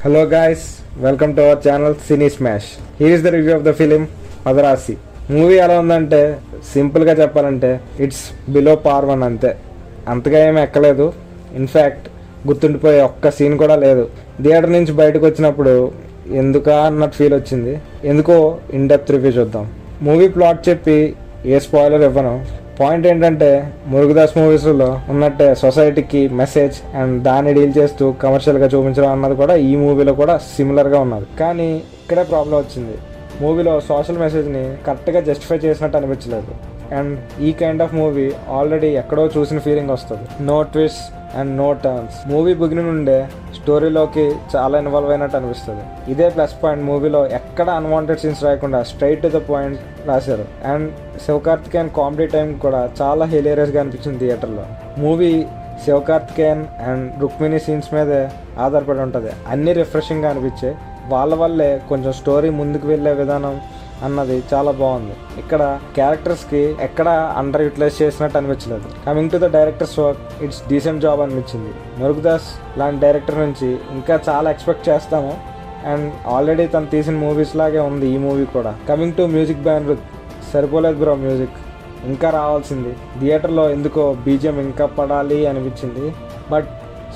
Hello guys, welcome to our channel Cine Smash. Here is the review of the film Madarasi. Movie ఎలా ఉందంటే సింపుల్గా చెప్పాలంటే it's below par one అంతే. అంతగా ఏమీ ఎక్కలేదు. ఇన్ఫ్యాక్ట్ గుర్తుండిపోయే ఒక్క సీన్ కూడా లేదు. థియేటర్ నుంచి బయటకు వచ్చినప్పుడు ఎందుకా అన్నట్టు ఫీల్ వచ్చింది. ఎందుకో ఇన్ డెప్త్ రివ్యూ చూద్దాం. మూవీ ప్లాట్ చెప్పి ఏ స్పాయిలర్ ఇవ్వను. పాయింట్ ఏంటంటే మురుగదాస్ మూవీస్లో ఉన్నట్టే సొసైటీకి మెసేజ్ అండ్ దాన్ని డీల్ చేస్తూ కమర్షియల్గా చూపించడం అన్నది కూడా ఈ మూవీలో కూడా సిమిలర్గా ఉన్నది. కానీ ఇక్కడే ప్రాబ్లం వచ్చింది. మూవీలో సోషల్ మెసేజ్ని కరెక్ట్గా జస్టిఫై చేసినట్టు అనిపించలేదు. అండ్ ఈ కైండ్ ఆఫ్ మూవీ ఆల్రెడీ ఎక్కడో చూసిన ఫీలింగ్ వస్తుంది. No twist and no turns. Movie beginning నుండే స్టోరీలోకి చాలా ఇన్వాల్వ్ అయినట్టు అనిపిస్తుంది. ఇదే ప్లస్ పాయింట్. మూవీలో ఎక్కడ అన్వాంటెడ్ సీన్స్ రాకుండా స్ట్రైట్ టు ద పాయింట్ రాశారు. అండ్ శివకార్తికేయన్ కామెడీ టైం కూడా చాలా హిలేరియస్గా అనిపించింది థియేటర్లో. Movie Sivakarthikeyan and Rukmini scenes మీదే ఆధారపడి ఉంటుంది. అన్నీ రిఫ్రెషింగ్గా అనిపించాయి. వాళ్ళ వల్లే కొంచెం స్టోరీ ముందుకు వెళ్ళే విధానం అన్నది చాలా బాగుంది. ఇక్కడ క్యారెక్టర్స్కి ఎక్కడ అండర్ యూటిలైజ్ చేసినట్టు అనిపించలేదు. Coming to the directors work, it's decent job అనిపించింది. మురుగదాస్ లాంటి డైరెక్టర్ నుంచి ఇంకా చాలా ఎక్స్పెక్ట్ చేస్తాము. అండ్ ఆల్రెడీ తను తీసిన మూవీస్ లాగే ఉంది ఈ మూవీ కూడా. Coming to music by Anirudh, సరిపోలేదు బ్రో. మ్యూజిక్ ఇంకా రావాల్సింది. థియేటర్లో ఎందుకో బీజిఎం ఇంకా పడాలి అనిపించింది. బట్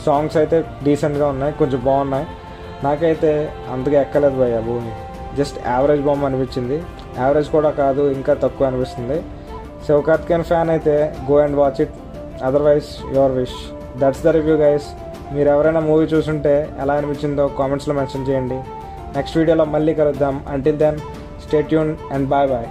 సాంగ్స్ అయితే డీసెంట్గా ఉన్నాయి, కొంచెం బాగున్నాయి. నాకైతే అంతగా ఎక్కలేదు భయ్య భూమి. జస్ట్ యావరేజ్ బొమ్మ అనిపించింది. యావరేజ్ కూడా కాదు, ఇంకా తక్కువ అనిపిస్తుంది. శివకార్తికేయన్ ఫ్యాన్ అయితే go and watch it, otherwise your wish. That's the review guys. మీరు ఎవరైనా మూవీ చూసుంటే ఎలా అనిపించిందో కామెంట్స్లో మెన్షన్ చేయండి. నెక్స్ట్ వీడియోలో మళ్ళీ కలుద్దాం. Until then stay tune and bye bye.